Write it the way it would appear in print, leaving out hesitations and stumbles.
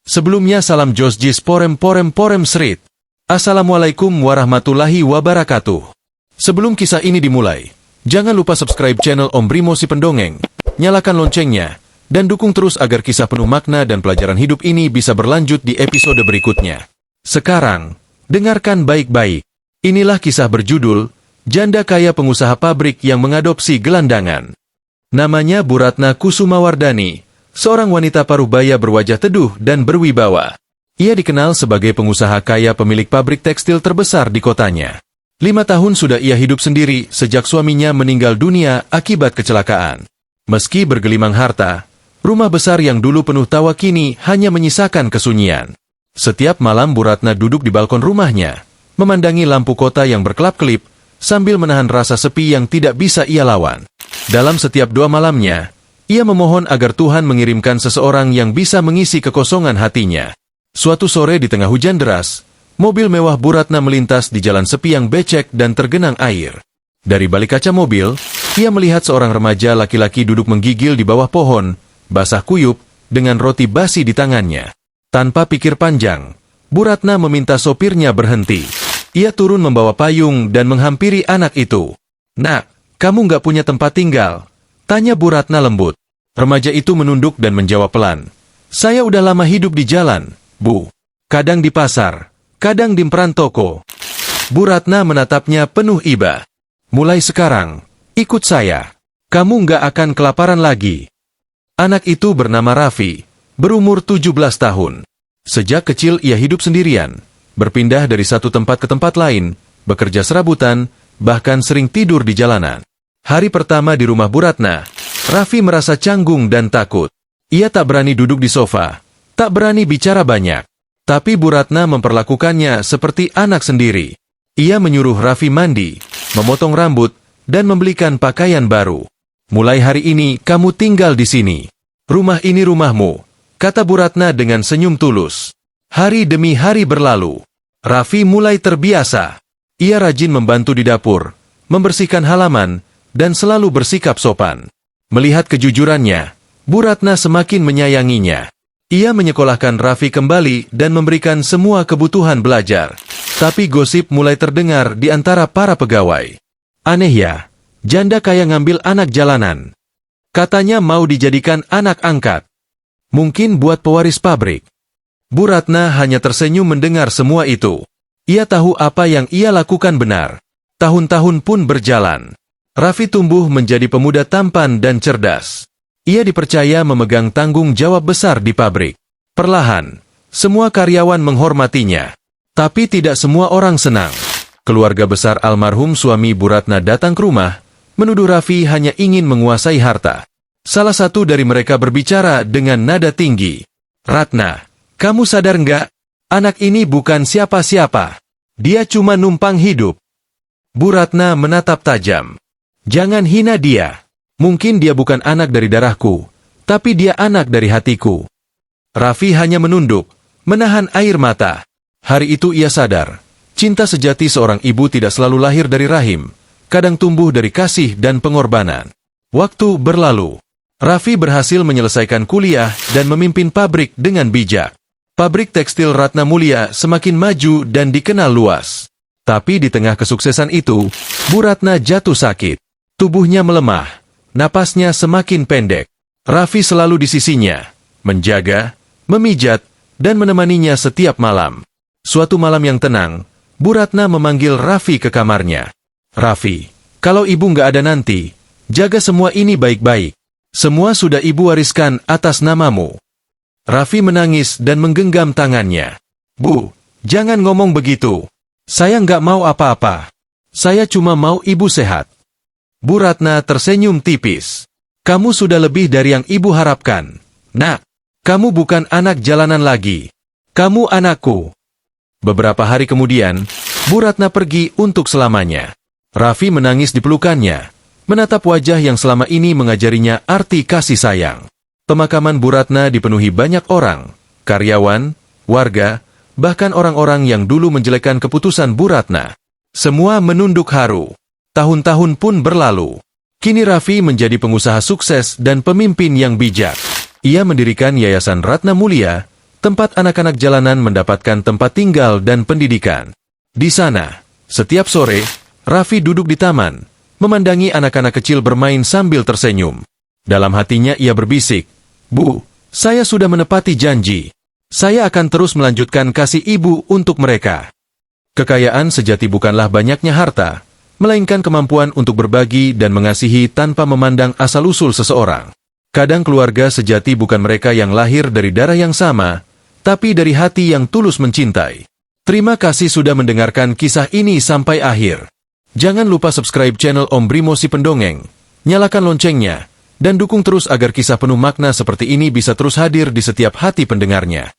Sebelumnya salam Josjis porem srit. Assalamualaikum warahmatullahi wabarakatuh. Sebelum kisah ini dimulai, jangan lupa subscribe channel Om Brimo si Pendongeng, nyalakan loncengnya, dan dukung terus agar kisah penuh makna dan pelajaran hidup ini bisa berlanjut di episode berikutnya. Sekarang, dengarkan baik-baik. Inilah kisah berjudul, Janda Kaya Pengusaha Pabrik yang Mengadopsi Gelandangan. Namanya Bu Ratna Kusumawardani, seorang wanita parubaya berwajah teduh dan berwibawa. Ia dikenal sebagai pengusaha kaya pemilik pabrik tekstil terbesar di kotanya. 5 tahun sudah ia hidup sendiri sejak suaminya meninggal dunia akibat kecelakaan. Meski bergelimang harta, rumah besar yang dulu penuh tawa kini hanya menyisakan kesunyian. Setiap malam Bu Ratna duduk di balkon rumahnya, memandangi lampu kota yang berkelap-kelip, sambil menahan rasa sepi yang tidak bisa ia lawan. Dalam setiap doa malamnya, ia memohon agar Tuhan mengirimkan seseorang yang bisa mengisi kekosongan hatinya. Suatu sore di tengah hujan deras, mobil mewah Bu Ratna melintas di jalan sepi yang becek dan tergenang air. Dari balik kaca mobil, ia melihat seorang remaja laki-laki duduk menggigil di bawah pohon, basah kuyup, dengan roti basi di tangannya. Tanpa pikir panjang, Bu Ratna meminta sopirnya berhenti. Ia turun membawa payung dan menghampiri anak itu. "Nak, kamu nggak punya tempat tinggal?" tanya Bu Ratna lembut. Remaja itu menunduk dan menjawab pelan. "Saya udah lama hidup di jalan, Bu. Kadang di pasar, kadang di peran toko." Bu Ratna menatapnya penuh iba. "Mulai sekarang, ikut saya. Kamu nggak akan kelaparan lagi." Anak itu bernama Raffi, berumur 17 tahun. Sejak kecil ia hidup sendirian, berpindah dari satu tempat ke tempat lain, bekerja serabutan, bahkan sering tidur di jalanan. Hari pertama di rumah Bu Ratna, Raffi merasa canggung dan takut. Ia tak berani duduk di sofa, tak berani bicara banyak. Tapi Bu Ratna memperlakukannya seperti anak sendiri. Ia menyuruh Raffi mandi, memotong rambut, dan membelikan pakaian baru. "Mulai hari ini kamu tinggal di sini. Rumah ini rumahmu," kata Bu Ratna dengan senyum tulus. Hari demi hari berlalu. Raffi mulai terbiasa. Ia rajin membantu di dapur, membersihkan halaman, dan selalu bersikap sopan. Melihat kejujurannya, Bu Ratna semakin menyayanginya. Ia menyekolahkan Raffi kembali dan memberikan semua kebutuhan belajar. Tapi gosip mulai terdengar di antara para pegawai. "Aneh ya, janda kaya ngambil anak jalanan. Katanya mau dijadikan anak angkat. Mungkin buat pewaris pabrik." Bu Ratna hanya tersenyum mendengar semua itu. Ia tahu apa yang ia lakukan benar. Tahun-tahun pun berjalan. Raffi tumbuh menjadi pemuda tampan dan cerdas. Ia dipercaya memegang tanggung jawab besar di pabrik. Perlahan, semua karyawan menghormatinya. Tapi tidak semua orang senang. Keluarga besar almarhum suami Bu Ratna datang ke rumah, menuduh Raffi hanya ingin menguasai harta. Salah satu dari mereka berbicara dengan nada tinggi. "Ratna, kamu sadar nggak? Anak ini bukan siapa-siapa. Dia cuma numpang hidup." Bu Ratna menatap tajam. "Jangan hina dia. Mungkin dia bukan anak dari darahku, tapi dia anak dari hatiku." Raffi hanya menunduk, menahan air mata. Hari itu ia sadar, cinta sejati seorang ibu tidak selalu lahir dari rahim, kadang tumbuh dari kasih dan pengorbanan. Waktu berlalu. Raffi berhasil menyelesaikan kuliah dan memimpin pabrik dengan bijak. Pabrik tekstil Ratna Mulia semakin maju dan dikenal luas. Tapi di tengah kesuksesan itu, Bu Ratna jatuh sakit. Tubuhnya melemah, napasnya semakin pendek. Raffi selalu di sisinya, menjaga, memijat, dan menemaninya setiap malam. Suatu malam yang tenang, Bu Ratna memanggil Raffi ke kamarnya. "Raffi, kalau ibu nggak ada nanti, jaga semua ini baik-baik. Semua sudah ibu wariskan atas namamu." Raffi menangis dan menggenggam tangannya. "Bu, jangan ngomong begitu. Saya nggak mau apa-apa. Saya cuma mau ibu sehat." Bu Ratna tersenyum tipis. "Kamu sudah lebih dari yang ibu harapkan. Nak, kamu bukan anak jalanan lagi. Kamu anakku." Beberapa hari kemudian, Bu Ratna pergi untuk selamanya. Raffi menangis di pelukannya, menatap wajah yang selama ini mengajarinya arti kasih sayang. Pemakaman Bu Ratna dipenuhi banyak orang, karyawan, warga, bahkan orang-orang yang dulu menjelekkan keputusan Bu Ratna. Semua menunduk haru. Tahun-tahun pun berlalu. Kini Raffi menjadi pengusaha sukses dan pemimpin yang bijak. Ia mendirikan Yayasan Ratna Mulia, tempat anak-anak jalanan mendapatkan tempat tinggal dan pendidikan. Di sana, setiap sore, Raffi duduk di taman, memandangi anak-anak kecil bermain sambil tersenyum. Dalam hatinya ia berbisik, "Bu, saya sudah menepati janji. Saya akan terus melanjutkan kasih ibu untuk mereka." Kekayaan sejati bukanlah banyaknya harta, melainkan kemampuan untuk berbagi dan mengasihi tanpa memandang asal-usul seseorang. Kadang keluarga sejati bukan mereka yang lahir dari darah yang sama, tapi dari hati yang tulus mencintai. Terima kasih sudah mendengarkan kisah ini sampai akhir. Jangan lupa subscribe channel Om Brimo si Pendongeng, nyalakan loncengnya, dan dukung terus agar kisah penuh makna seperti ini bisa terus hadir di setiap hati pendengarnya.